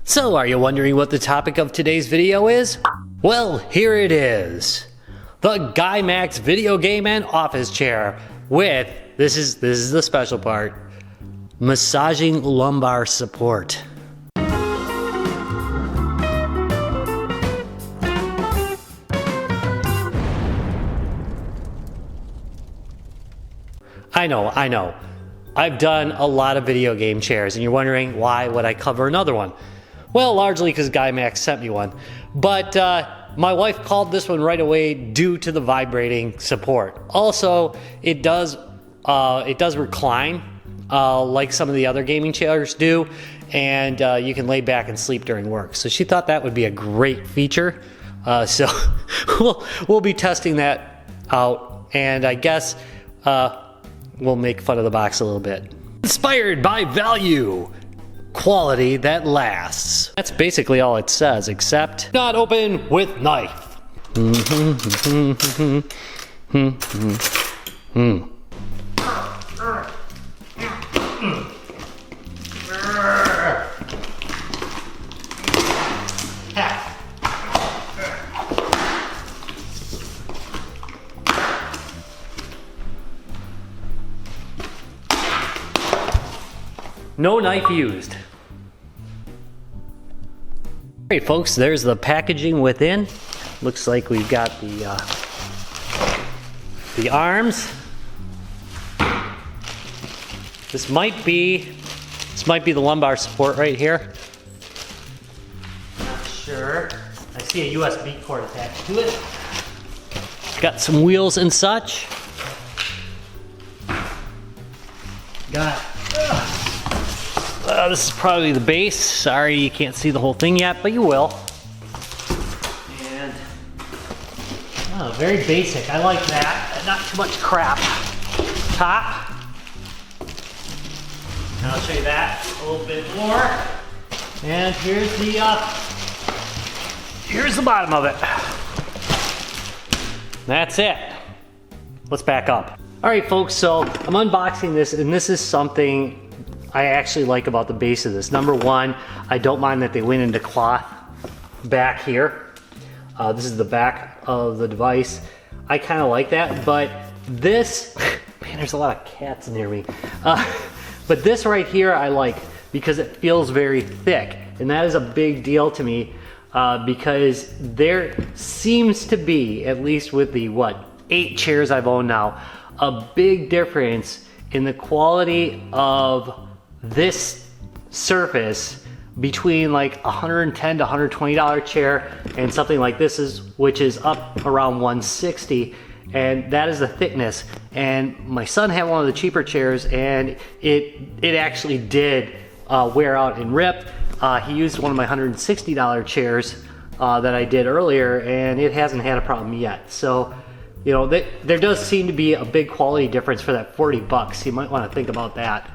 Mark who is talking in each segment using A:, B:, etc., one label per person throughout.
A: So, are you wondering what the topic of today's video is? Well, here it is. The Gymax video game and office chair with, this is the special part, massaging lumbar support. I know. I've done a lot of video game chairs and you're wondering why would I cover another one? Well, largely because Gymax sent me one. But my wife called this one right away due to the vibrating support. Also, it does recline like some of the other gaming chairs do, and you can lay back and sleep during work. So she thought that would be a great feature. So we'll be testing that out, and I guess we'll make fun of the box a little bit. Inspired by value. Quality that lasts. That's basically all it says, except not open with knife. No knife used. Alright folks, there's the packaging within. Looks like we've got the arms. This might be the lumbar support right here. Not sure. I see a USB cord attached to it. Got some wheels and such. Got this is probably the base. Sorry you can't see the whole thing yet, but you will. And very basic. I like that. Not too much crap. Top. And I'll show you that a little bit more. And here's the bottom of it. That's it. Let's back up. All right, folks. So I'm unboxing this, and this is something I actually like about the base of this. Number one, I don't mind that they went into cloth back here. This is the back of the device. I kind of like that, but this, man, there's a lot of cats near me. But this right here I like because it feels very thick, and that is a big deal to me because there seems to be, at least with the 8 chairs I've owned now, a big difference in the quality of this surface between like $110 to $120 chair and something like this which is up around $160, and that is the thickness. And my son had one of the cheaper chairs, and it actually did wear out and rip. He used one of my $160 chairs that I did earlier, and it hasn't had a problem yet. So you know, there does seem to be a big quality difference for that $40. You might want to think about that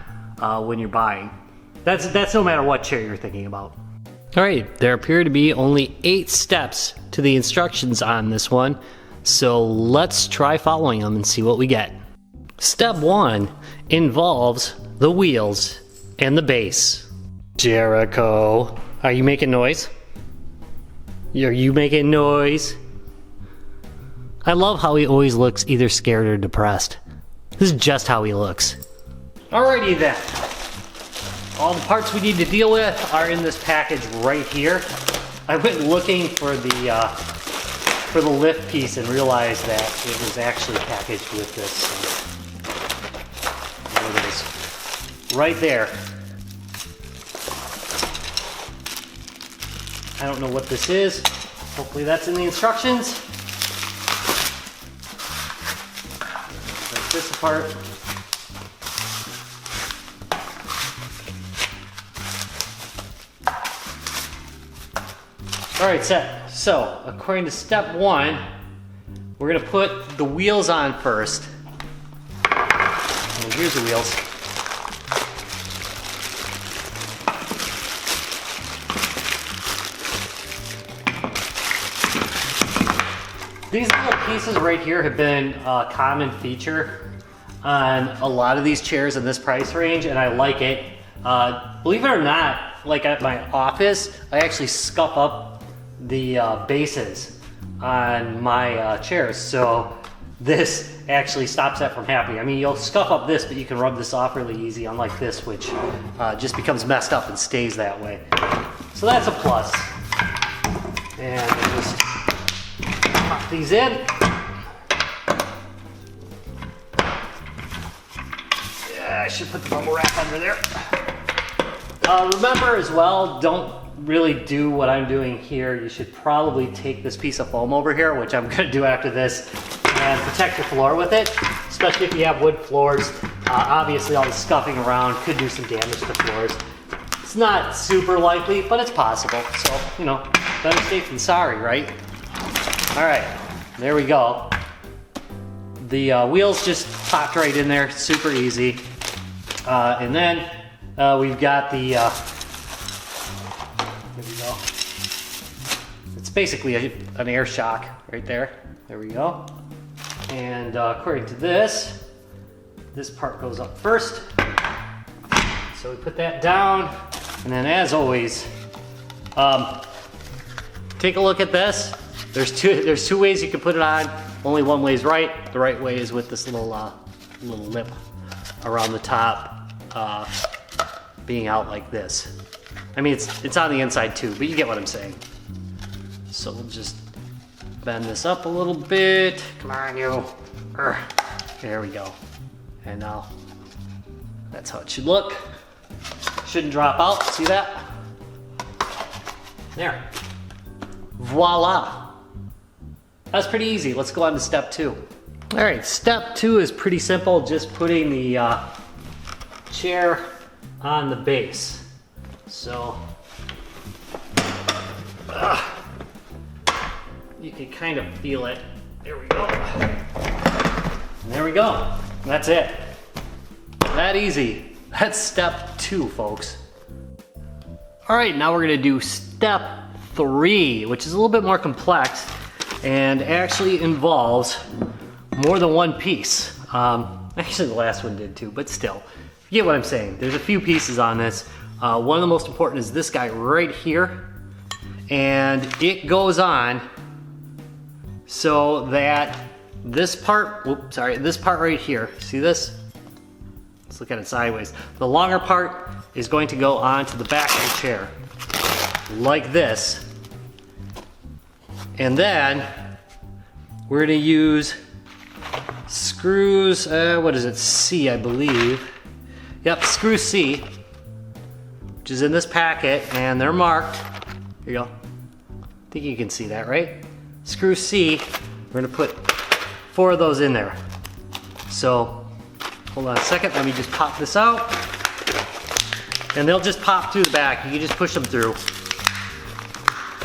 A: when you're buying. That's no matter what chair you're thinking about. All right, there appear to be only 8 steps to the instructions on this one, so let's try following them and see what we get. Step 1 involves the wheels and the base. Jericho, are you making noise? Are you making noise? I love how he always looks either scared or depressed. This is just how he looks. Alrighty then. All the parts we need to deal with are in this package right here. I went looking for the lift piece and realized that it was actually packaged with this. So there it is. Right there. I don't know what this is. Hopefully that's in the instructions. Take this apart. All right, set. So, according to step 1, we're gonna put the wheels on first. And here's the wheels. These little pieces right here have been a common feature on a lot of these chairs in this price range, and I like it. Believe it or not, like at my office, I actually scuff up the bases on my chairs. So this actually stops that from happening. I mean, you'll scuff up this, but you can rub this off really easy, unlike this, which just becomes messed up and stays that way. So that's a plus. And just pop these in. Yeah, I should put the bubble wrap under there. Remember as well, don't really do what I'm doing here. You should probably take this piece of foam over here, which I'm gonna do after this, and protect your floor with it, especially if you have wood floors. Obviously all the scuffing around could do some damage to floors. It's not super likely, but it's possible. So, you know, better safe than sorry, right? All right, there we go. The wheels just popped right in there, super easy. And then we've got the, here we go. It's basically an air shock right there. There we go. And according to this part goes up first. So we put that down. And then as always, take a look at this. There's two ways you can put it on. Only one way is right. The right way is with this little lip around the top, being out like this. I mean, it's on the inside too, but you get what I'm saying. So we'll just bend this up a little bit. Come on, you. There we go. And now, that's how it should look. Shouldn't drop out, see that? There. Voila. That's pretty easy. Let's go on to step 2. All right, step 2 is pretty simple, just putting the chair on the base. So, you can kind of feel it. There we go. And there we go. That's it. That easy. That's step 2, folks. All right, now we're gonna do step 3, which is a little bit more complex and actually involves more than one piece. Actually, the last one did too, but still, you get what I'm saying. There's a few pieces on this. One of the most important is this guy right here, and it goes on so that this part, this part right here, see this? Let's look at it sideways. The longer part is going to go onto the back of the chair, like this. And then we're gonna use screws, what is it, C, I believe. Yep, screw C, which is in this packet, and they're marked. Here you go. I think you can see that, right? Screw C, we're gonna put 4 of those in there. So, hold on a second, let me just pop this out. And they'll just pop through the back. You can just push them through.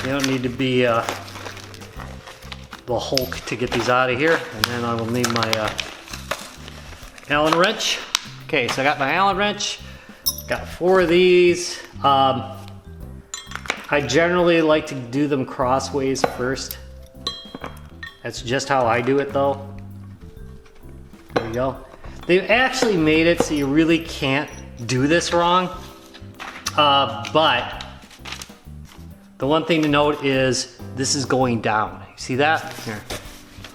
A: You don't need to be the Hulk to get these out of here. And then I will need my Allen wrench. Okay, so I got my Allen wrench. Got 4 of these. I generally like to do them crossways first. That's just how I do it though. There we go. They've actually made it so you really can't do this wrong. But the one thing to note is this is going down. You see that? Here,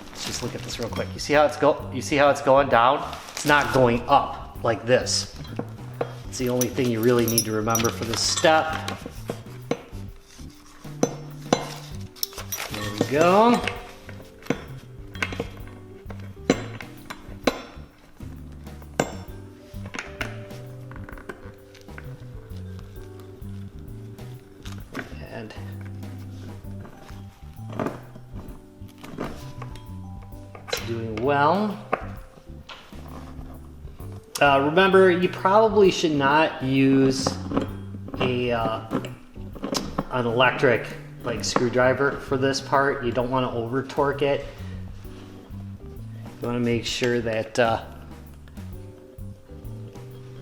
A: let's just look at this real quick. You see how it's going down? It's not going up like this. It's the only thing you really need to remember for this step. There we go. And it's doing well. Remember, you probably should not use an electric screwdriver for this part. You don't want to over torque it. You want to make sure that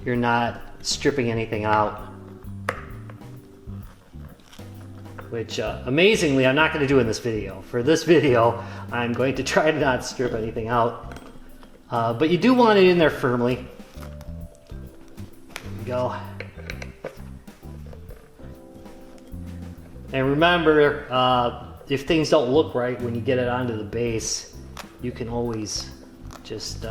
A: you're not stripping anything out. Which, amazingly, I'm not going to do in this video. For this video, I'm going to try to not strip anything out. But you do want it in there firmly. There we go. And remember, if things don't look right when you get it onto the base, you can always just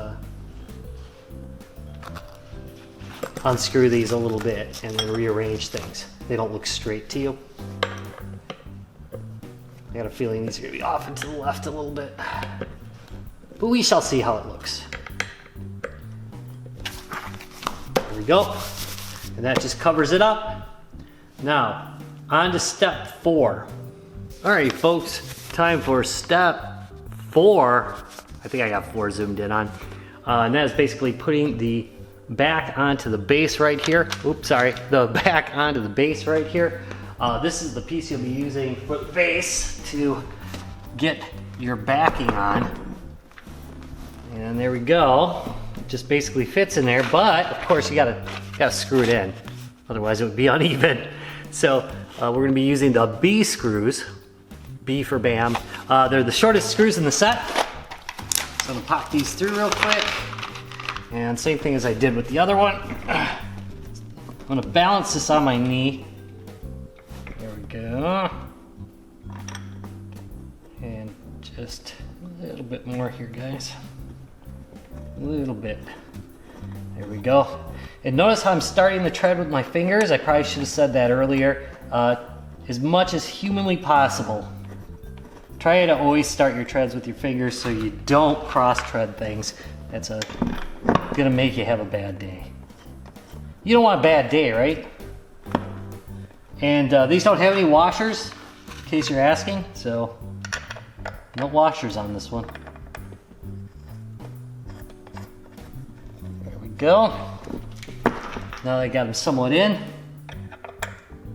A: unscrew these a little bit and then rearrange things. They don't look straight to you. I got a feeling these are going to be off and to the left a little bit. But we shall see how it looks. There we go. And that just covers it up. Now, on to step 4. All right, folks, time for step 4. I think I got 4 zoomed in on. And that is basically putting the back onto the base right here. Oops, sorry, the back onto the base right here. This is the piece you'll be using for the base to get your backing on. And there we go. It just basically fits in there, but of course you gotta screw it in. Otherwise it would be uneven. So we're gonna be using the B screws. B for BAM. They're the shortest screws in the set. So I'm gonna pop these through real quick. And same thing as I did with the other one. I'm gonna balance this on my knee. There we go. And just a little bit more here, guys. A little bit. There we go. And notice how I'm starting the tread with my fingers. I probably should have said that earlier. As much as humanly possible. Try to always start your treads with your fingers so you don't cross-tread things. That's gonna make you have a bad day. You don't want a bad day, right? And these don't have any washers, in case you're asking, so no washers on this one. There we go. Now that I got them somewhat in,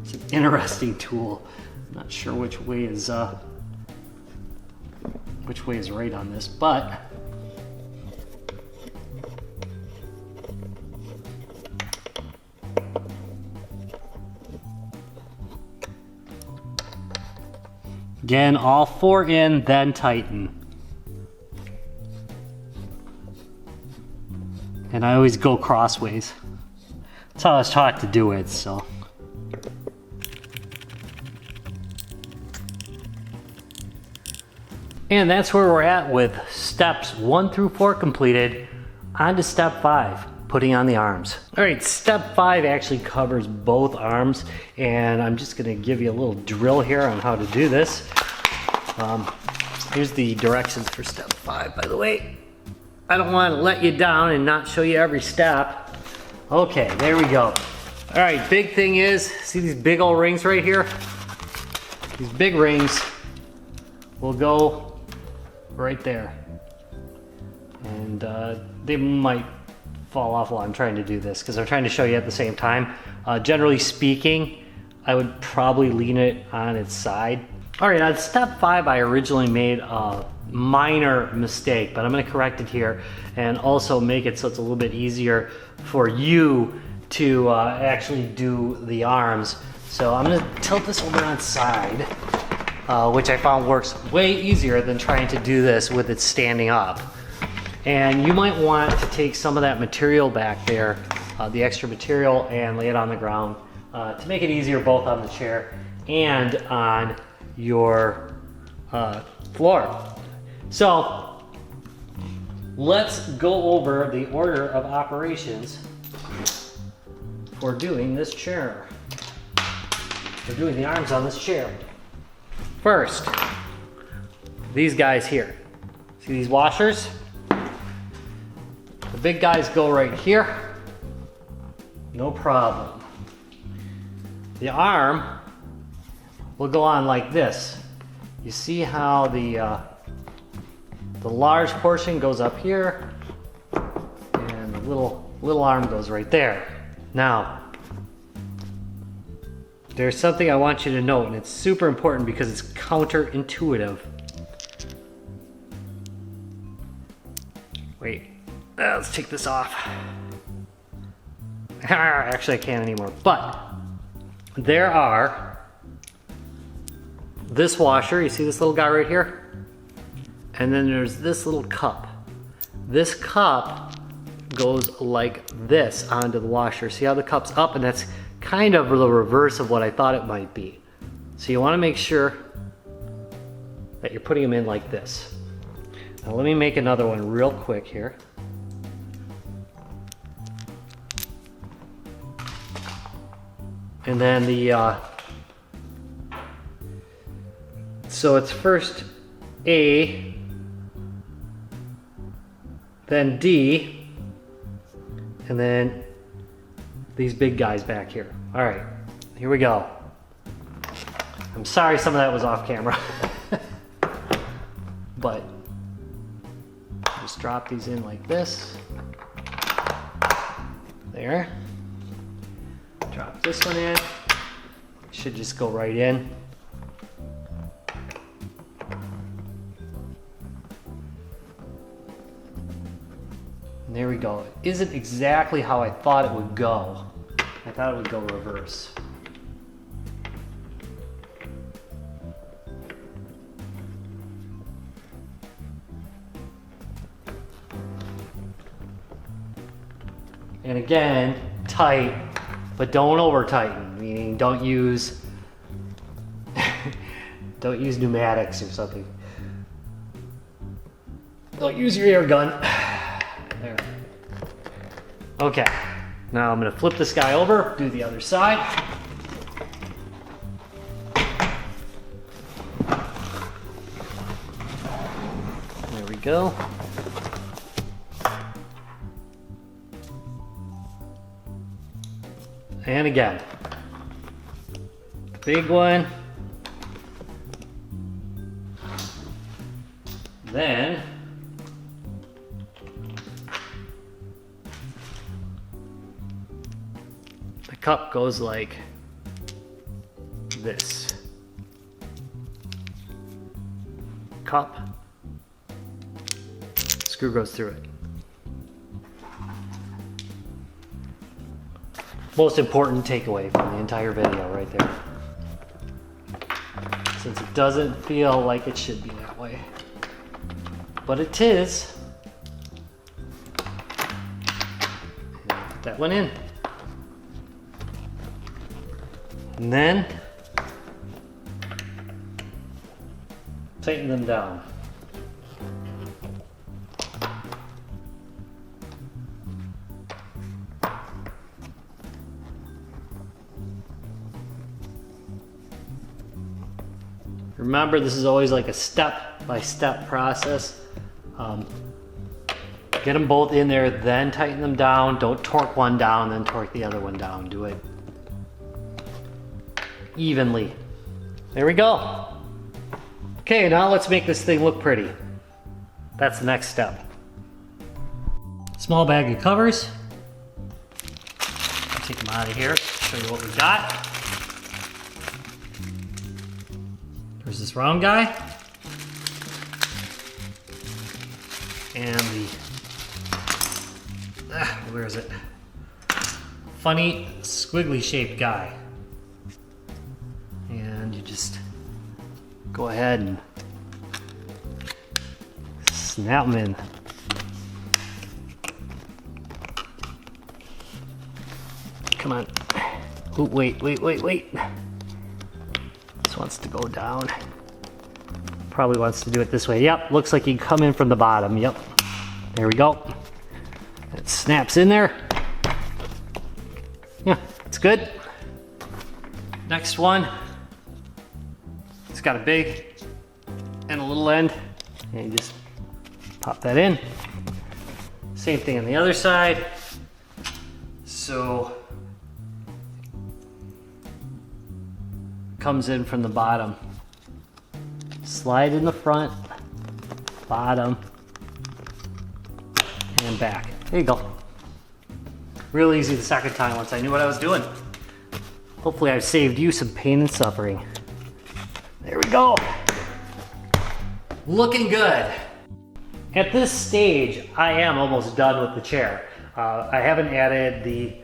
A: it's an interesting tool. I'm not sure which way is right on this, but again, all 4 in, then tighten. And I always go crossways. That's how I was taught to do it, so. And that's where we're at with steps 1 through 4 completed. On to step 5, putting on the arms. All right, step 5 actually covers both arms, and I'm just gonna give you a little drill here on how to do this. Here's the directions for step 5, by the way. I don't want to let you down and not show you every step. Okay, there we go. All right, big thing is, see these big old rings right here? These big rings will go right there. And they might fall off while I'm trying to do this because I'm trying to show you at the same time. Generally speaking, I would probably lean it on its side. All right, on step 5, I originally made a minor mistake, but I'm gonna correct it here and also make it so it's a little bit easier for you to actually do the arms. So I'm gonna tilt this over on its side, which I found works way easier than trying to do this with it standing up. And you might want to take some of that material back there, the extra material, and lay it on the ground to make it easier both on the chair and on your floor. So let's go over the order of operations for doing this chair. For doing the arms on this chair. First, these guys here. See these washers? The big guys go right here. No problem. The arm will go on like this. You see how the large portion goes up here and the little arm goes right there. Now, there's something I want you to note, and it's super important because it's counterintuitive. Wait, let's take this off. Actually, I can't anymore, but there are this washer, you see this little guy right here? And then there's this little cup. This cup goes like this onto the washer. See how the cup's up? And that's kind of the reverse of what I thought it might be. So you want to make sure that you're putting them in like this. Now let me make another one real quick here. And then so it's first A, then D, and then these big guys back here. All right, here we go. I'm sorry some of that was off camera, but just drop these in like this. There. Drop this one in. Should just go right in. And there we go. It isn't exactly how I thought it would go. I thought it would go reverse. And again, tight, but don't over tighten, meaning don't use don't use pneumatics or something. Don't use your air gun. There. Okay, now I'm gonna flip this guy over, do the other side. There we go. And again, big one. Then the cup goes like this. Cup, screw goes through it. Most important takeaway from the entire video right there. Since it doesn't feel like it should be that way. But it is. Put that one in. And then tighten them down. Remember, this is always like a step-by-step process. Get them both in there, then tighten them down. Don't torque one down, then torque the other one down. Do it evenly. There we go. Okay, now let's make this thing look pretty. That's the next step. Small bag of covers. Take them out of here, show you what we got. There's this round guy. And the, where is it? Funny squiggly shaped guy. And you just go ahead and snap them in. Come on. Oh, wait. This wants to go down. Probably wants to do it this way. Yep, looks like you come in from the bottom. Yep. There we go. It snaps in there. Yeah, it's good. Next one. It's got a big and a little end. And you just pop that in. Same thing on the other side. So comes in from the bottom. Slide in the front, bottom, and back. There you go. Real easy the second time once I knew what I was doing. Hopefully I've saved you some pain and suffering. There we go. Looking good. At this stage, I am almost done with the chair. I haven't added the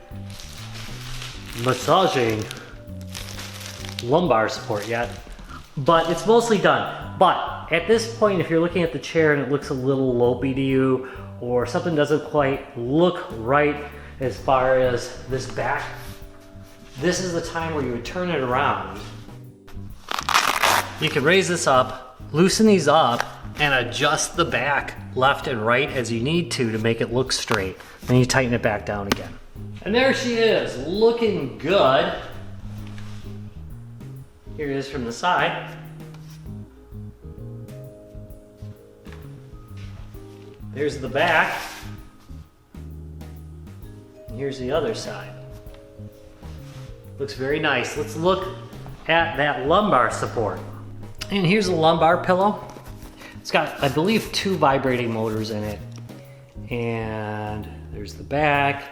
A: massaging lumbar support yet, but it's mostly done. But at this point, if you're looking at the chair and it looks a little lopey to you, or something doesn't quite look right as far as this back, this is the time where you would turn it around You can raise this up, loosen these up, and adjust the back left and right as you need to make it look straight. Then you tighten it back down again. And there she is, looking good. Here it is from the side. There's the back. And here's the other side. Looks very nice. Let's look at that lumbar support. And here's a lumbar pillow. It's got, I believe, 2 vibrating motors in it. And there's the back.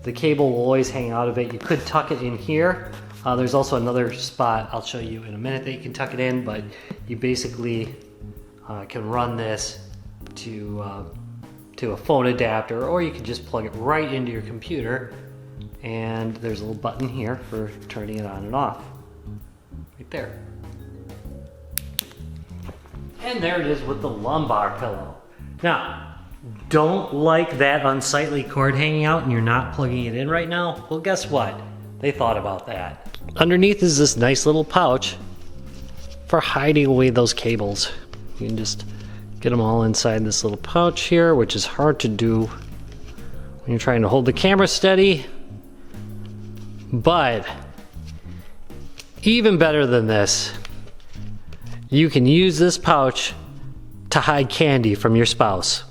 A: The cable will always hang out of it. You could tuck it in here. There's also another spot I'll show you in a minute that you can tuck it in, but you basically can run this to a phone adapter, or you can just plug it right into your computer. And there's a little button here for turning it on and off. Right there. And there it is with the lumbar pillow. Now, don't like that unsightly cord hanging out and you're not plugging it in right now? Well, guess what? They thought about that. Underneath is this nice little pouch for hiding away those cables. You can just get them all inside this little pouch here, which is hard to do when you're trying to hold the camera steady. But even better than this, you can use this pouch to hide candy from your spouse.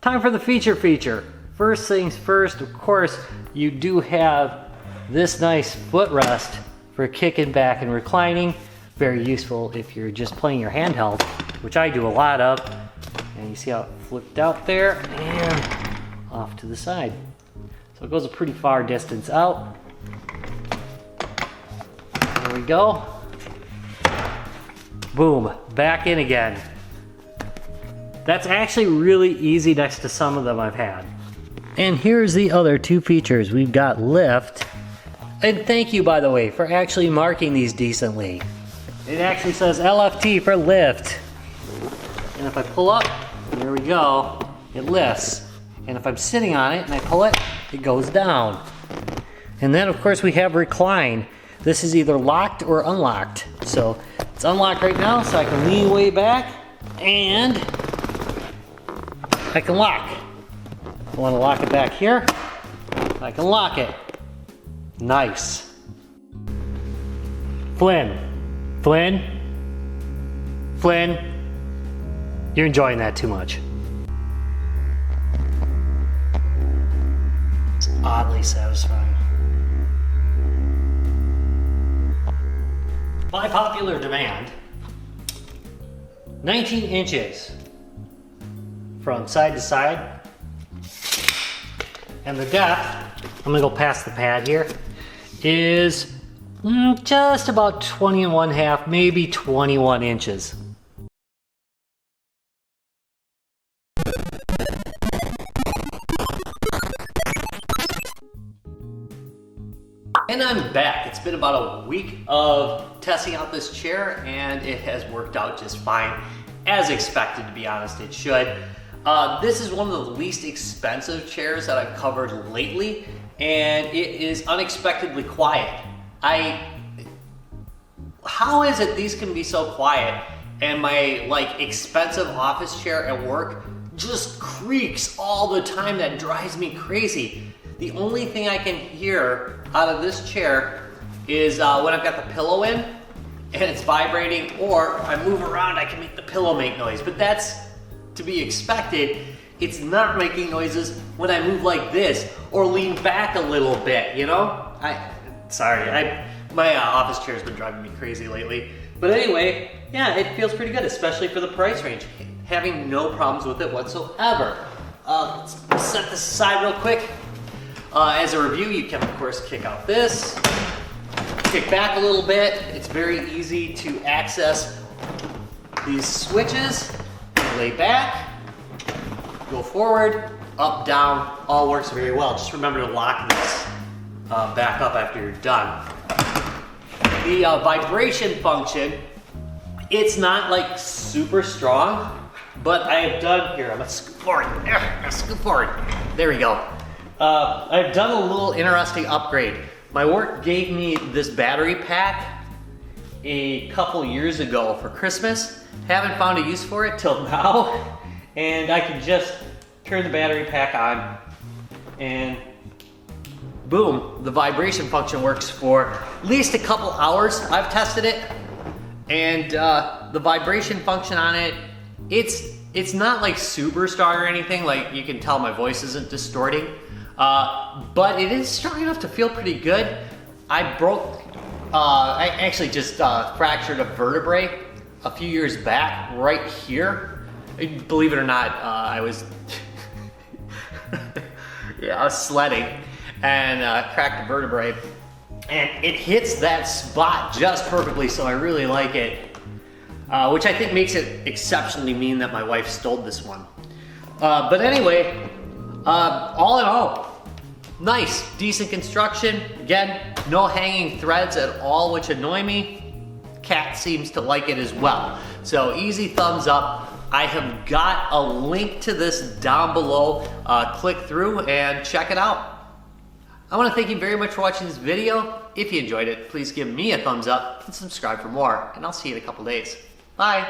A: Time for the feature. First things first, of course, you do have this nice footrest for kicking back and reclining. Very useful if you're just playing your handheld, which I do a lot of. And you see how it flipped out there and off to the side. So it goes a pretty far distance out. There we go. Boom, back in again. That's actually really easy next to some of them I've had. And here's the other 2 features. We've got lift. And thank you, by the way, for actually marking these decently. It actually says LFT for lift. And if I pull up, there we go, it lifts. And if I'm sitting on it and I pull it, it goes down. And then of course we have recline. This is either locked or unlocked. So it's unlocked right now, so I can lean way back and I can lock. I want to lock it back here, I can lock it. Nice. Flynn, you're enjoying that too much. It's oddly satisfying. By popular demand, 19 inches from side to side. And the depth, I'm gonna go past the pad here, is just about 20 1/2, maybe 21 inches. And I'm back. It's been about a week of testing out this chair and it has worked out just fine. As expected, to be honest, it should. This is one of the least expensive chairs that I've covered lately, and it is unexpectedly quiet. How is it these can be so quiet and my expensive office chair at work just creaks all the time? That drives me crazy. The only thing I can hear out of this chair is when I've got the pillow in and it's vibrating, or I move around, I can make the pillow make noise, but that's to be expected. It's not making noises when I move like this or lean back a little bit, you know? My office chair's been driving me crazy lately. But anyway, yeah, it feels pretty good, especially for the price range. Having no problems with it whatsoever. Let's set this aside real quick. As a review, you can of course kick out this, kick back a little bit. It's very easy to access these switches. Lay back, go forward, up, down, all works very well. Just remember to lock this back up after you're done. The vibration function, it's not super strong, but I have done, here, I'm gonna scoot forward. There we go. I've done a little interesting upgrade. My work gave me this battery pack, a couple years ago for Christmas. Haven't found a use for it till now. And I can just turn the battery pack on and boom, the vibration function works for at least a couple hours. I've tested it, and the vibration function on it, it's not like super strong or anything. Like, you can tell my voice isn't distorting, but it is strong enough to feel pretty good. I actually just fractured a vertebrae a few years back right here. Believe it or not, I was I was sledding and cracked a vertebrae, and it hits that spot just perfectly, so I really like it, which I think makes it exceptionally mean that my wife stole this one. But anyway, all in all, nice, decent construction. Again, no hanging threads at all, which annoy me. Cat seems to like it as well. So easy thumbs up. I have got a link to this down below. Click through and check it out. I want to thank you very much for watching this video. If you enjoyed it, please give me a thumbs up and subscribe for more, and I'll see you in a couple days. Bye.